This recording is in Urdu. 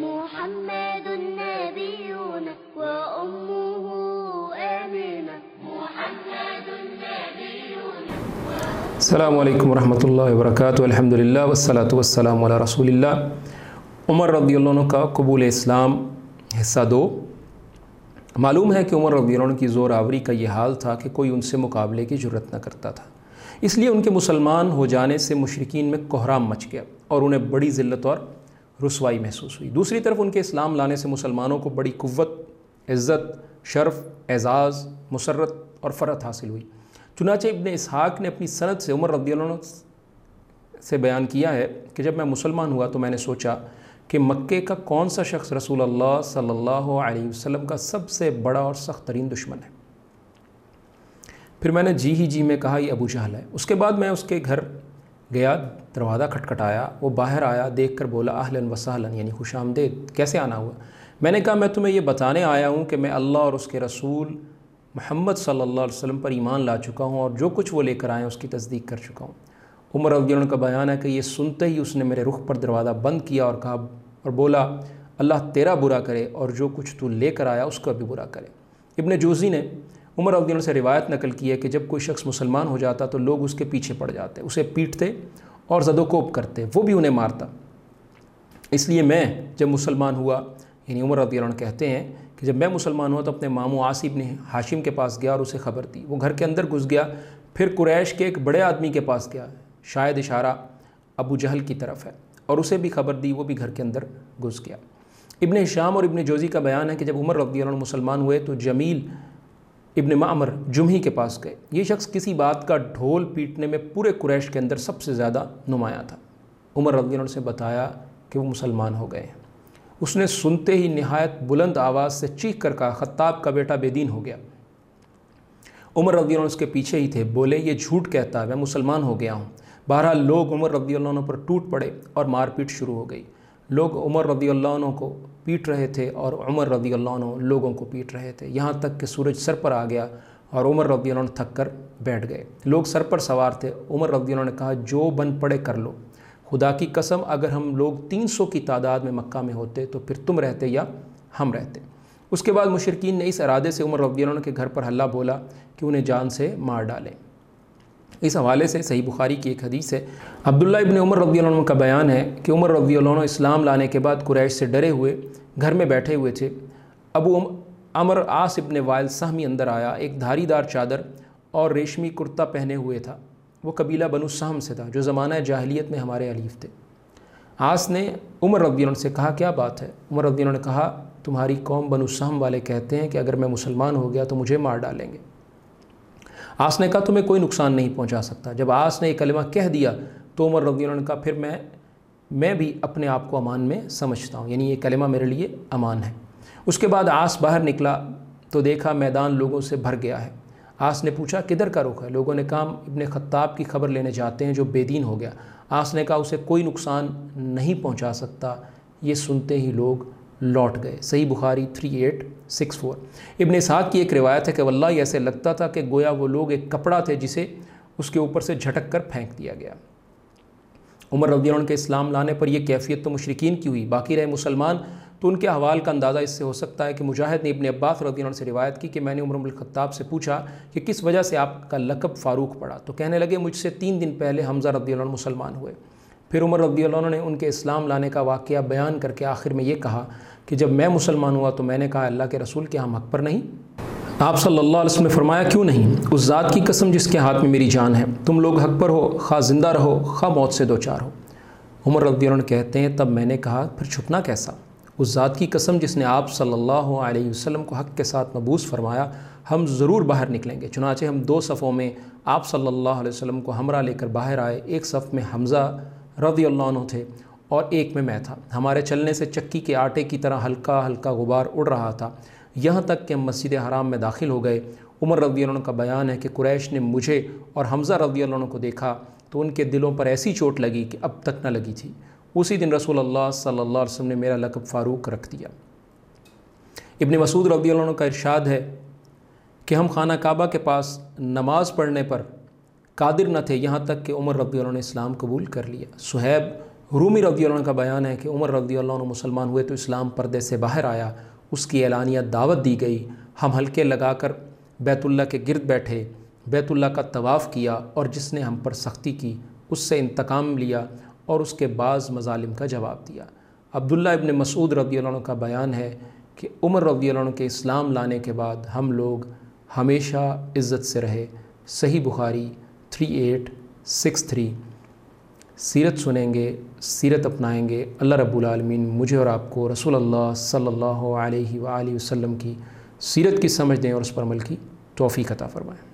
محمد نبينا وأمه آمنة. محمد نبينا. السلام علیکم ورحمۃ اللہ وبرکاتہ. الحمدللہ والصلاۃ والسلام علی رسول اللہ. عمر رضی اللہ عنہ کا قبول اسلام حصہ 2. معلوم ہے کہ عمر رضی اللہ عنہ کی زور آوری کا یہ حال تھا کہ کوئی ان سے مقابلے کی جرت نہ کرتا تھا. اس لیے ان کے مسلمان ہو جانے سے مشرکین میں کوہرام مچ گیا اور انہیں بڑی ذلت اور رسوائی محسوس ہوئی. دوسری طرف ان کے اسلام لانے سے مسلمانوں کو بڑی قوت، عزت، شرف، اعزاز، مسرت اور فرحت حاصل ہوئی. چنانچہ ابن اسحاق نے اپنی سند سے عمر رضی اللہ عنہ سے بیان کیا ہے کہ جب میں مسلمان ہوا تو میں نے سوچا کہ مکے کا کون سا شخص رسول اللہ صلی اللہ علیہ وسلم کا سب سے بڑا اور سخت ترین دشمن ہے. پھر میں نے جی میں کہا یہ ابو جہل ہے. اس کے بعد میں اس کے گھر گیا، دروازہ کھٹکھٹایا. وہ باہر آیا، دیکھ کر بولا اہلاً وسہلاً، یعنی خوش آمدید، کیسے آنا ہوا؟ میں نے کہا میں تمہیں یہ بتانے آیا ہوں کہ میں اللہ اور اس کے رسول محمد صلی اللہ علیہ وسلم پر ایمان لا چکا ہوں اور جو کچھ وہ لے کر آئے ہیں اس کی تصدیق کر چکا ہوں. عمر رضی اللہ عنہ کا بیان ہے کہ یہ سنتے ہی اس نے میرے رخ پر دروازہ بند کیا اور کہا اور بولا اللہ تیرا برا کرے اور جو کچھ تو لے کر آیا اس کا بھی برا کرے. ابن جوزی نے عمر رضی اللہ عنہ سے روایت نقل کی ہے کہ جب کوئی شخص مسلمان ہو جاتا تو لوگ اس کے پیچھے پڑ جاتے، اسے پیٹتے اور زد و کوب کرتے، وہ بھی انہیں مارتا. اس لیے میں جب مسلمان ہوا، یعنی عمر رضی اللہ عنہ کہتے ہیں کہ جب میں مسلمان ہوا تو اپنے ماموں عاص بن ہاشم کے پاس گیا اور اسے خبر دی. وہ گھر کے اندر گھس گیا، پھر قریش کے ایک بڑے آدمی کے پاس گیا، شاید اشارہ ابو جہل کی طرف ہے، اور اسے بھی خبر دی. وہ بھی گھر کے اندر گھس گیا. ابن ہشام اور ابن جوزی کا بیان ہے کہ جب عمر رضی اللہ عنہ مسلمان ہوئے تو جمیل ابن معمر جمحی کے پاس گئے. یہ شخص کسی بات کا ڈھول پیٹنے میں پورے قریش کے اندر سب سے زیادہ نمایاں تھا. عمر رضی اللہ عنہ سے بتایا کہ وہ مسلمان ہو گئے ہیں. اس نے سنتے ہی نہایت بلند آواز سے چیخ کر کہا خطاب کا بیٹا بے دین ہو گیا. عمر رضی اللہ عنہ اس کے پیچھے ہی تھے. بولے یہ جھوٹ کہتا ہے، میں مسلمان ہو گیا ہوں. بہرحال لوگ عمر رضی اللہ عنہ پر ٹوٹ پڑے اور مار پیٹ شروع ہو گئی. لوگ عمر رضی اللہ عنہ کو پیٹ رہے تھے اور عمر رضی اللہ عنہ لوگوں کو پیٹ رہے تھے، یہاں تک کہ سورج سر پر آ گیا اور عمر رضی اللہ عنہ تھک کر بیٹھ گئے. لوگ سر پر سوار تھے. عمر رضی اللہ عنہ نے کہا جو بن پڑے کر لو، خدا کی قسم اگر ہم لوگ 300 کی تعداد میں مکہ میں ہوتے تو پھر تم رہتے یا ہم رہتے. اس کے بعد مشرکین نے اس ارادے سے عمر رضی اللہ عنہ کے گھر پر حلہ بولا کہ انہیں جان سے مار ڈالیں. اس حوالے سے صحیح بخاری کی ایک حدیث ہے. عبداللہ ابن عمر رضی اللہ عنہ کا بیان ہے کہ عمر رضی اللہ عنہ اسلام لانے کے بعد قریش سے ڈرے ہوئے گھر میں بیٹھے ہوئے تھے. ابو عمر عاص ابن وائل سہمی اندر آیا، ایک دھاری دار چادر اور ریشمی کرتا پہنے ہوئے تھا. وہ قبیلہ بنو سہم سے تھا جو زمانہ جاہلیت میں ہمارے حلیف تھے. عاص نے عمر رضی اللہ عنہ سے کہا کیا بات ہے؟ عمر رضی اللہ عنہ نے کہا تمہاری قوم بنو سہم والے کہتے ہیں کہ اگر میں مسلمان ہو گیا تو مجھے مار ڈالیں گے. عاص نے کہا تمہیں کوئی نقصان نہیں پہنچا سکتا. جب عاص نے یہ کلمہ کہہ دیا تو عمر رضی اللہ عنہ نے کہا پھر میں بھی اپنے آپ کو امان میں سمجھتا ہوں، یعنی یہ کلمہ میرے لیے امان ہے. اس کے بعد عاص باہر نکلا تو دیکھا میدان لوگوں سے بھر گیا ہے. عاص نے پوچھا کدھر کا رخ ہے؟ لوگوں نے کہا ابن خطاب کی خبر لینے جاتے ہیں جو بے دین ہو گیا. عاص نے کہا اسے کوئی نقصان نہیں پہنچا سکتا. یہ سنتے ہی لوگ لوٹ گئے. صحیح بخاری 3864. ابن اسحاق کی ایک روایت ہے کہ واللہ ایسے لگتا تھا کہ گویا وہ لوگ ایک کپڑا تھے جسے اس کے اوپر سے جھٹک کر پھینک دیا گیا. عمر رضی اللہ عنہ کے اسلام لانے پر یہ کیفیت تو مشرکین کی ہوئی، باقی رہے مسلمان تو ان کے احوال کا اندازہ اس سے ہو سکتا ہے کہ مجاہد نے ابن عباس رضی اللہ عنہ سے روایت کی کہ میں نے عمر بن الخطاب سے پوچھا کہ کس وجہ سے آپ کا لقب فاروق پڑا، تو کہنے لگے مجھ سے 3 دن پہلے حمزہ رضی اللہ عنہ مسلمان ہوئے. پھر عمر رضی اللہ عنہ نے ان کے اسلام لانے کا واقعہ بیان کر کے آخر میں یہ کہا کہ جب میں مسلمان ہوا تو میں نے کہا اللہ کے رسول کیا ہم حق پر نہیں؟ آپ صلی اللہ علیہ وسلم نے فرمایا کیوں نہیں؟ اس ذات کی قسم جس کے ہاتھ میں میری جان ہے، تم لوگ حق پر ہو، خواہ زندہ رہو خواہ موت سے دوچار ہو. عمر رضی اللہ عنہ کہتے ہیں تب میں نے کہا پھر چھپنا کیسا؟ اس ذات کی قسم جس نے آپ صلی اللہ علیہ وسلم کو حق کے ساتھ مبعوث فرمایا ہم ضرور باہر نکلیں گے. چنانچہ ہم 2 صفوں میں آپ صلی اللہ علیہ وسلم کو ہمراہ لے کر باہر آئے. ایک صف میں حمزہ رضی اللہ عنہ تھے اور ایک میں تھا. ہمارے چلنے سے چکی کے آٹے کی طرح ہلکا ہلکا غبار اڑ رہا تھا، یہاں تک کہ ہم مسجد حرام میں داخل ہو گئے. عمر رضی اللہ عنہ کا بیان ہے کہ قریش نے مجھے اور حمزہ رضی اللہ عنہ کو دیکھا تو ان کے دلوں پر ایسی چوٹ لگی کہ اب تک نہ لگی تھی. اسی دن رسول اللہ صلی اللہ علیہ وسلم نے میرا لقب فاروق رکھ دیا. ابن مسعود رضی اللہ عنہ کا ارشاد ہے کہ ہم خانہ کعبہ کے پاس نماز پڑھنے پر قادر نہ تھے، یہاں تک کہ عمر رضی اللہ عنہ نے اسلام قبول کر لیا۔ صہیب رومی رضی اللہ عنہ کا بیان ہے کہ عمر رضی اللہ عنہ مسلمان ہوئے تو اسلام پردے سے باہر آیا، اس کی اعلانیہ دعوت دی گئی، ہم حلقے لگا کر بیت اللہ کے گرد بیٹھے، بیت اللہ کا طواف کیا، اور جس نے ہم پر سختی کی اس سے انتقام لیا اور اس کے بعض مظالم کا جواب دیا۔ عبداللہ ابن مسعود رضی اللہ عنہ کا بیان ہے کہ عمر رضی اللہ عنہ کے اسلام لانے کے بعد ہم لوگ ہمیشہ عزت سے رہے۔ صحیح بخاری 3863۔ سیرت سنیں گے، سیرت اپنائیں گے، اللہ رب العالمین مجھے اور آپ کو رسول اللہ صلی اللہ علیہ وآلہ وسلم کی سیرت کی سمجھ دیں اور اس پر عمل کی توفیق عطا فرمائیں۔